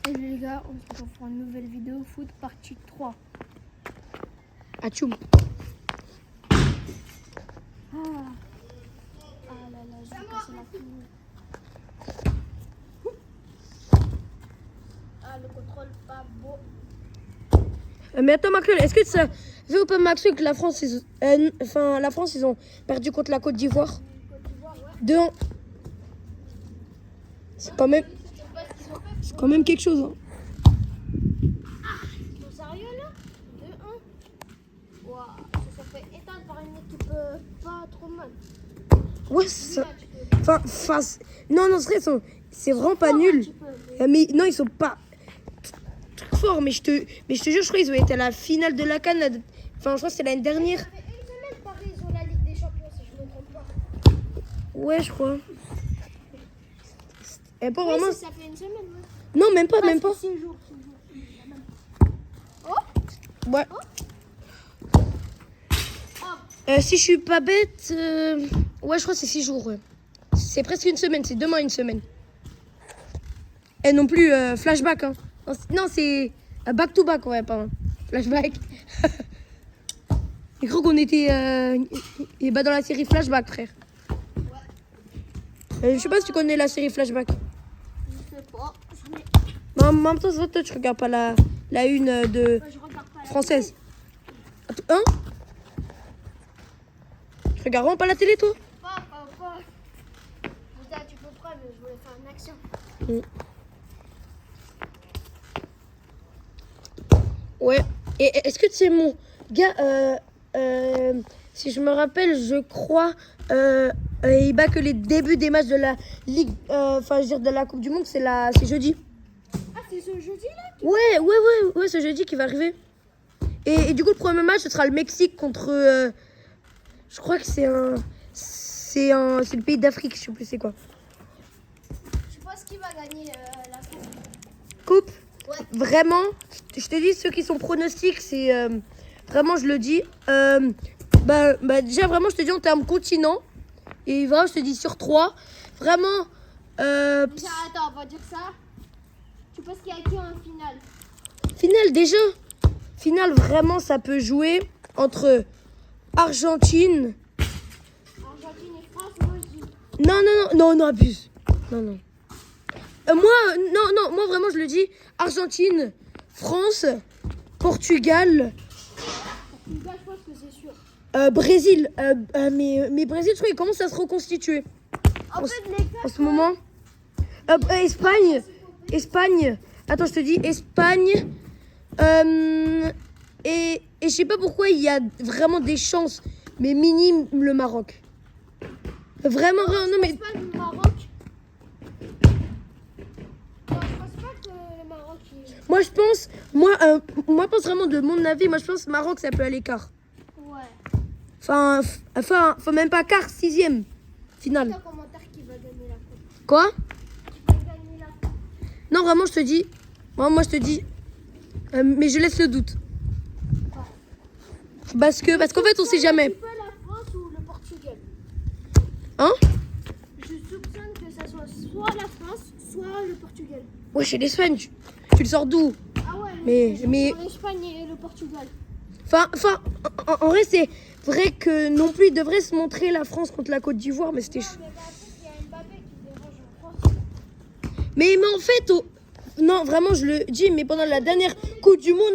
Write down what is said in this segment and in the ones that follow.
Et les gars, on se retrouve pour une nouvelle vidéo foot partie 3. Atchoum. Ah là là, je vais casser la fille. Ah, le contrôle pas beau. Mais attends, Maxwell, est-ce que ça fait ou pas, Maxwell, que la France, ils ont perdu contre la Côte d'Ivoire? Côte d'Ivoire, ouais. 2-1. C'est quand même quelque chose. Hein. Ils sont sérieux là? 2-1. Waouh, ça s'est fait éteindre par une équipe pas trop mal. Ouais, ça. Non, c'est vraiment pas nul. Mais non, ils sont pas très forts. Mais je te jure, je crois qu'ils ont été à la finale de la CAN. Enfin, je crois que c'était l'année dernière. Ça fait une semaine, Paris, ils ont la Ligue des Champions, si je ne me trompe pas. Ouais, je crois. Et pas Oui, vraiment. ça fait une semaine, ouais. Non, même pas, même pas. 6 jours. Oh, Ouais. oh. Si je suis pas bête, ouais, je crois que c'est 6 jours. Ouais. C'est presque une semaine, c'est demain une semaine. Et non plus flashback. Hein. Non, c'est back to back, ouais, pardon. Flashback. J'ai cru qu'on était dans la série Flashback, frère. Je sais pas si tu connais la série Flashback. Je sais pas. Mais en même temps, toi, tu regardes pas la une de Je regarde pas la française. Hein? Tu regardes vraiment pas la télé, toi? Pas. Putain, tu peux pas, mais je voulais faire une action. Ouais. Et est-ce que tu sais, mon gars, si je me rappelle, je crois, il bat que les débuts des matchs de la Ligue, de la Coupe du Monde, c'est jeudi. Ah, c'est ce jeudi là? Ouais, c'est jeudi qui va arriver. Et du coup, le premier match, ce sera le Mexique contre, je crois que c'est le pays d'Afrique, je sais plus c'est quoi. Je pense qui va gagner la coupe. Coupe? Ouais. Vraiment, je te dis, ceux qui sont pronostics, c'est vraiment, je le dis. Déjà, vraiment, je te dis en termes continent. Et vraiment, je te dis sur 3. Vraiment. Déjà, attends, on va dire ça. Tu penses qu'il y a qui en finale? Finale, déjà. Finale, vraiment, ça peut jouer entre Argentine. Argentine et France, moi je dis. Non, abuse. Non. Moi, vraiment, je le dis. Argentine, France, Portugal. Portugal, je pense que c'est sûr. Brésil, mais Brésil, je crois qu'il commence à se reconstituer En fait, les gars, en ce moment. Espagne. Attends, je te dis Espagne. Et je sais pas pourquoi il y a vraiment des chances, mais minime le Maroc. Vraiment, non mais. pas le Maroc. Non, je pense pas que le Maroc. Moi je pense, moi pense vraiment de mon avis, moi je pense que Maroc ça peut aller quart. Ouais. Enfin, même pas quart, 6e finale. Dis en commentaire qui va gagner la coupe. Quoi? Qui va gagner la coupe. Non, vraiment, je te dis. Moi, je te dis. Mais je laisse le doute. Parce qu'en fait, on sait jamais. Tu peux la France ou le Portugal? Hein? Je soupçonne que ça soit la France, soit le Portugal. Ouais, chez l'Espagne. Tu le sors d'où? Ah ouais, Mais- l'Espagne et le Portugal. En vrai, c'est vrai que non plus, il devrait se montrer la France contre la Côte d'Ivoire, mais c'était. Mais par contre, il y a Mbappé qui dérange en France. Mais en fait, non, vraiment, je le dis, mais pendant la dernière Coupe du Monde,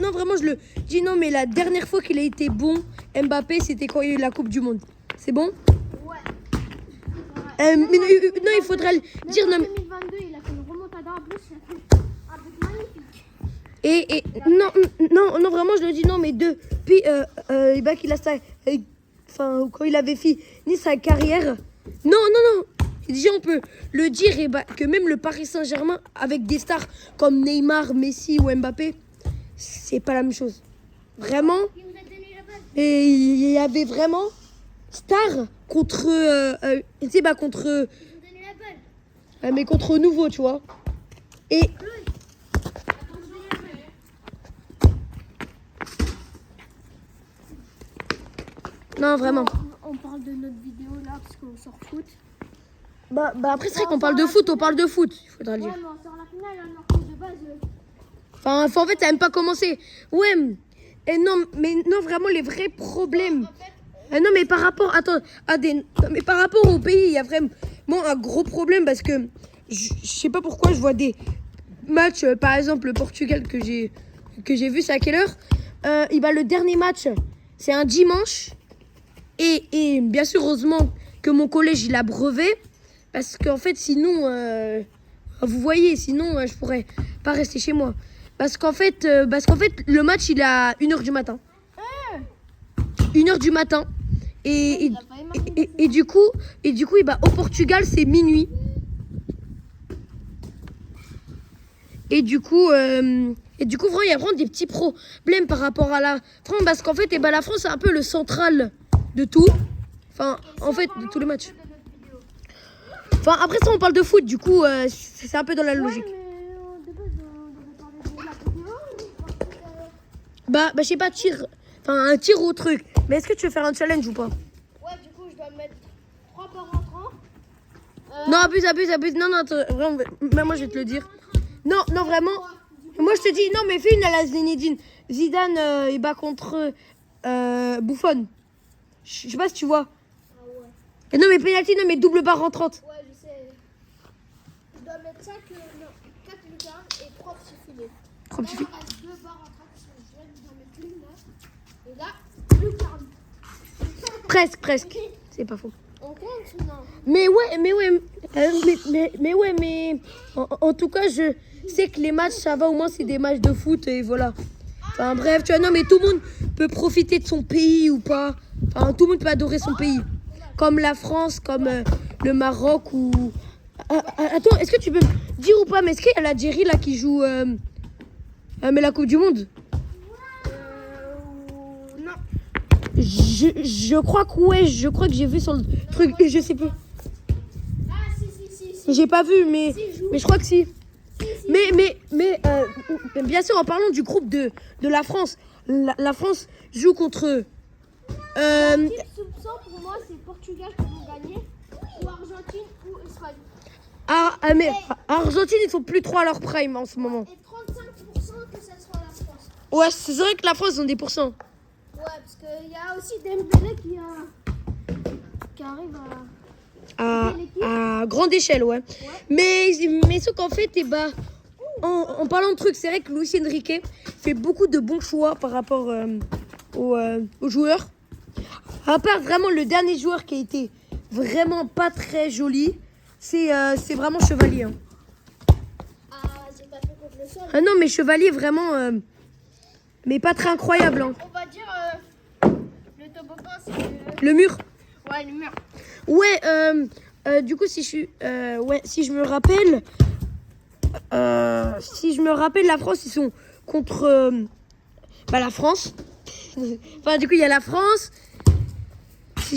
non, vraiment, je le dis, non, mais la dernière fois qu'il a été bon, Mbappé, c'était quand il y a eu la Coupe du Monde. C'est bon? Ouais. Mais non, il faudra le dire. En Non, 2022, il a fait une remontada en plus, il a fait un but magnifique. et non, vraiment, je le dis, non, mais depuis qu'il a quand il avait fini sa carrière, non. Déjà, on peut le dire que même le Paris Saint-Germain, avec des stars comme Neymar, Messi ou Mbappé, c'est pas la même chose. Vraiment. Il nous a donné la balle. Et il y avait vraiment stars contre, contre, Il nous a donné la balle. mais contre nouveau, tu vois. Et non, vraiment. On parle de notre vidéo là parce qu'on sort foot. Bah après, c'est vrai qu'on parle de foot, on parle de foot. Il faudra le Ouais, dire. mais on sort la finale alors que de base. Enfin, en fait, ça n'a même pas commencé. Ouais, et non, mais non, vraiment, les vrais problèmes. En fait, Non, mais par rapport, attends, mais par rapport au pays, il y a vraiment un gros problème parce que je sais pas pourquoi je vois des matchs, par exemple, le Portugal que j'ai vu, c'est à quelle heure et bah, le dernier match, c'est un dimanche. Et bien sûr, heureusement que mon collège, il a brevet. Parce qu'en fait, sinon, vous voyez, sinon, je pourrais pas rester chez moi. Parce qu'en fait, le match, il est à 1h du matin. 1h du matin. Et du coup, et bah, au Portugal, c'est minuit. Et du coup, vraiment, il y a vraiment des petits problèmes par rapport à la France. Parce qu'en fait, la France, c'est un peu le central de tout. Enfin, en fait, de tous les matchs. Enfin, après ça, on parle de foot. Du coup, c'est un peu dans la logique. de base, on devait parler de la vidéo. Bah, je sais pas, enfin, un tir au truc. Mais est-ce que tu veux faire un challenge ou pas? Ouais, du coup, je dois mettre 3 par rentrant. Non, abuse. Non, attends, vraiment, moi, je vais te le dire. Non, vraiment. Moi, je te dis, non, mais fais une à la Zinedine. Zidane, il bat contre Buffon. Je sais pas si tu vois. Ah ouais. Et non, mais penalty, non, mais double barre rentrante. Ouais, je sais. Je dois mettre 4 lucarnes et 3 petits filets. Trop Là, petit. il me reste 2 barres en train de se jouer. Je dois mettre une là. Et là, lucarne. Presque. C'est pas faux. On compte ou non? Mais en tout cas, je sais que les matchs, ça va, au moins, c'est des matchs de foot et voilà. Enfin, bref, tu vois, non, mais tout le monde peut profiter de son pays ou pas. Enfin, tout le monde peut adorer son pays. Comme la France, comme le Maroc ou... attends, est-ce que tu peux me dire ou pas, mais est-ce qu'il y a l'Algérie là qui joue mais la Coupe du Monde? Non. Je crois que ouais, je crois que j'ai vu sur le truc, je sais plus. Ah, si. J'ai pas vu, mais je crois que si. Si. Mais bien sûr, en parlant du groupe de la France, la France joue contre... L'équipe soupçon pour moi, c'est Portugal qui vont gagner, ou Argentine, ou Espagne. mais Argentine, ils sont plus trop à leur prime en ce moment. Et 35% que ce soit la France. Ouais, c'est vrai que la France, ils ont des pourcents. Ouais, parce qu'il y a aussi Dembélé qui arrive à... À grande échelle, ouais. Mais sauf qu'en fait, en parlant de trucs, c'est vrai que Luis Enrique fait beaucoup de bons choix par rapport aux joueurs. À part vraiment le dernier joueur qui a été vraiment pas très joli, c'est vraiment Chevalier. Hein. Ah, j'ai tapé contre le sol. Ah non, mais Chevalier, vraiment, mais pas très incroyable. Hein. On va dire le toboggan, c'est... Le mur. Ouais, le mur. Ouais, du coup, si je me rappelle, la France, ils sont contre la France. Enfin, du coup, il y a la France. Oh,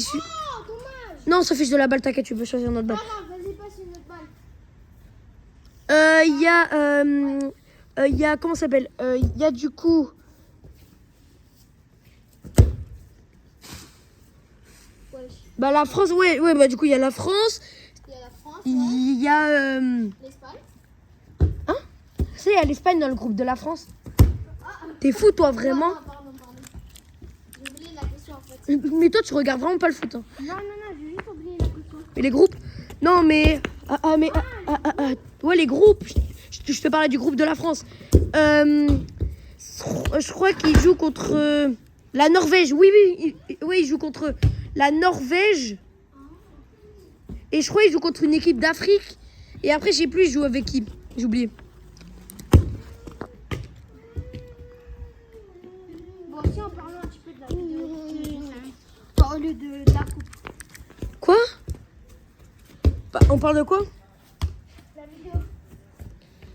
dommage. Non, on s'en fiche de la balle, t'inquiète, tu peux choisir notre balle. Non, vas-y, passe une autre balle. Il y a, comment ça s'appelle? Il y a du coup... Ouais. Bah, la France, ouais, bah, du coup, il y a la France. Il y a la France, ouais. Il y a... L'Espagne. il y a l'Espagne dans le groupe de la France. T'es fou, toi, vraiment? Ah, pardon. J'ai oublié la question, en fait. Mais toi, tu regardes vraiment pas le foot. Hein. Non, j'ai juste oublié la question. Et les groupes? Non, mais... ouais, les groupes. Je te parlais du groupe de la France. Je crois qu'ils jouent contre la Norvège. Oui, ils jouent contre la Norvège. Et je crois qu'ils jouent contre une équipe d'Afrique. Et après, je sais plus, ils jouent avec qui. J'ai oublié. Bon, si on parle un petit peu de la vidéo. Au lieu de la coupe. Quoi? On parle de quoi? La vidéo.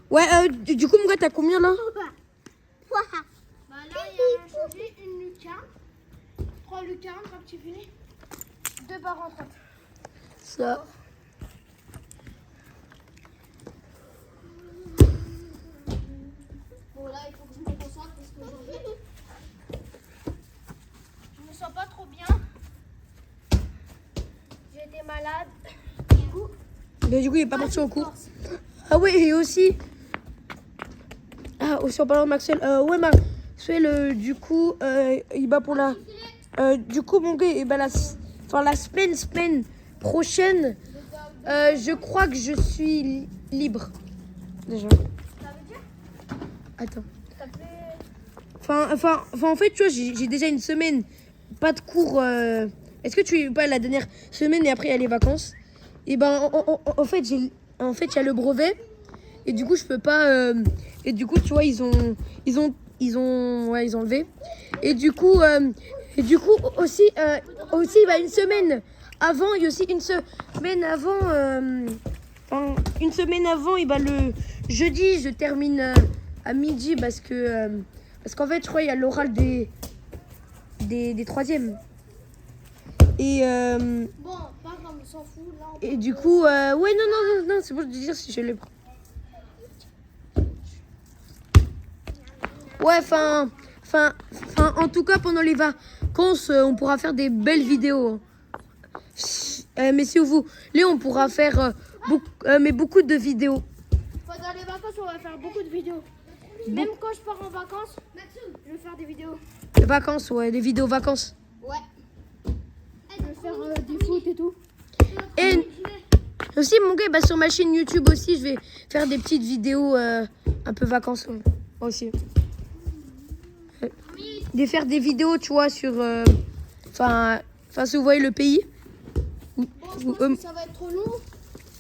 Ouais, du coup, mon gars, t'as combien là? Bah là, il y a changé une lucarne. 3 lucarnes, 3 petits filets. 2 barres en 30. Ça. Bon, là, il faut que je me concentre parce que je me sens pas trop bien. J'ai été malade. Du coup, Mais du coup, il est pas parti en cours. Ah ouais, et aussi... Ah, aussi en parlant de Maxwell. Ouais, Maxwell, du coup, il va pour la... du coup, mon gars, la semaine prochaine, je crois que je suis libre. Déjà. Ça veut dire? Attends. Ça fait... En fait, tu vois, j'ai déjà une semaine, pas de cours. Est-ce que tu es pas la dernière semaine et après il y a les vacances? Et ben, en fait, il y a le brevet et du coup, je peux pas. Et du coup, tu vois, ils ont enlevé. Et du coup, aussi, il va une semaine avant, il y a aussi une semaine avant. Une semaine avant, il va le jeudi, je termine à midi parce qu'en fait, je crois il y a l'oral des troisièmes. Et Bon, pas grave, on s'en fout. Là, et du coup, ouais, non, c'est bon de dire si je l'ai. Ouais, en tout cas, pendant les vacances, on pourra faire des belles vidéos. Mais si vous voulez, on pourra faire beaucoup de vidéos. Pendant les vacances, on va faire beaucoup de vidéos. Même quand je pars en vacances, je vais faire des vidéos. Des vacances, ouais, des vidéos vacances. Ouais. Je vais faire des foot et tout. Et aussi, mon gars, sur ma chaîne YouTube aussi, je vais faire des petites vidéos un peu vacances aussi. Faire des vidéos, tu vois, sur... si vous voyez le pays. Bon, je pense que ça va être trop long.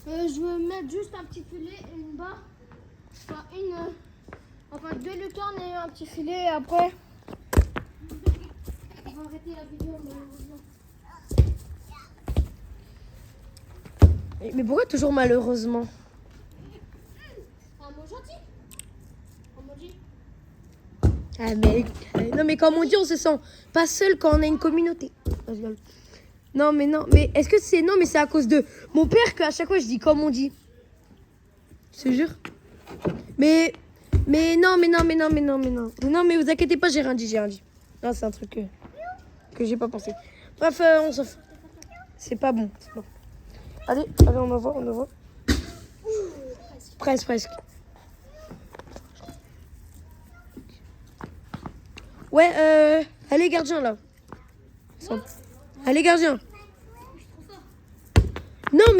Je vais mettre juste un petit filet et une barre. Enfin, deux lucarnes et un petit filet. Et après, on va arrêter la vidéo malheureusement. Mais pourquoi toujours malheureusement? Un mot gentil. Un mot dit. Ah, non, mais comme on dit, on se sent pas seul quand on a une communauté. Non, mais est-ce que c'est... Non, mais c'est à cause de mon père qu'à chaque fois je dis comme on dit. Je te jure. Mais non. Non, mais vous inquiétez pas, j'ai rien dit. Non, c'est un truc que j'ai pas pensé. Bref, on s'en fout. C'est pas bon. Allez, on envoie. Presque. Ouais, allez, gardien, là. Allez, gardien. Non,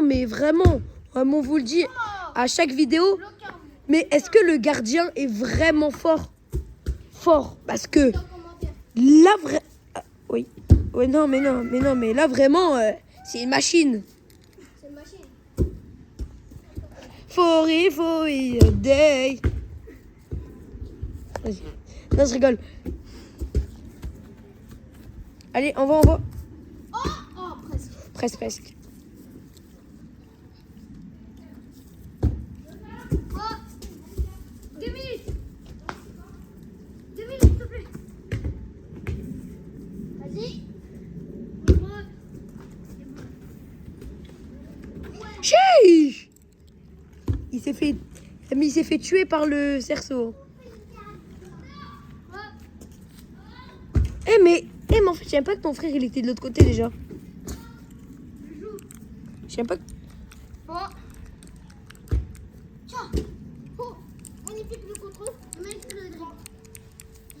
mais vraiment, on vous le dit à chaque vidéo. Mais est-ce que le gardien est vraiment fort? Parce que là, oui. Ouais, non, mais là, vraiment, c'est une machine. C'est une machine. For a day. Vas-y. Non, je rigole. Allez, envoie. Oh, presque. Presque. Oh, 2 minutes. 2 minutes, s'il te plaît. Vas-y. Chiche. Il s'est fait tuer par le cerceau. Mais en fait, je savais pas que ton frère il était de l'autre côté déjà. Je savais pas que... Bon. Tiens. Oh, magnifique le contrôle. Magnifique le dribble.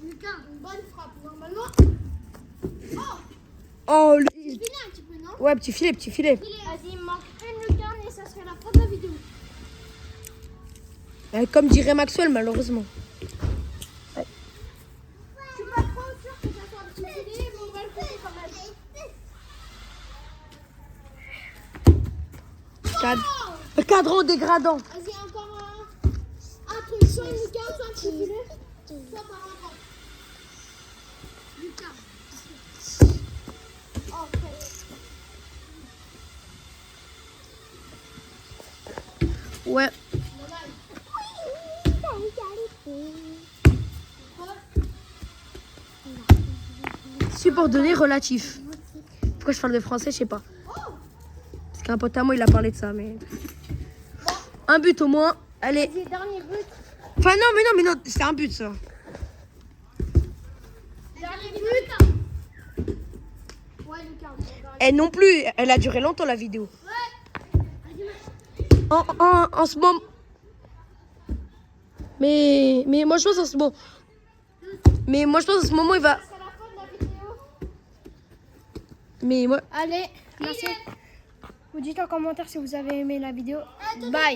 Lucas, une bonne frappe. Normalement. Oh, Filet un petit peu, non? ouais, petit filet. Vas-y, il me manque une lucarne et ça serait la fin de la vidéo. Comme dirait Maxwell, malheureusement. Je suis pas trop sûre que ça soit un petit filet, mais on va le faire quand même. Le cadran dégradant. Vas-y, encore un truc. Soit une lucarne, soit un petit filet, soit par un rang. Lucarne. Oh, presque. Ouais. Subordonné relatif. Pourquoi je parle de français, je sais pas. Parce qu'un pote à moi, il a parlé de ça, mais... Un but au moins. Allez. Vas-y, dernier but. Enfin, non, mais non, c'était un but, ça. Dernier but. Ouais, lucarne. Et non plus, elle a duré longtemps, la vidéo. Ouais. Vas-y, en ce moment. Mais moi je pense en ce moment. Mais moi je pense en ce moment il va. C'est la fin de la vidéo. Mais moi. Allez, merci. Vous dites en commentaire si vous avez aimé la vidéo. Bye.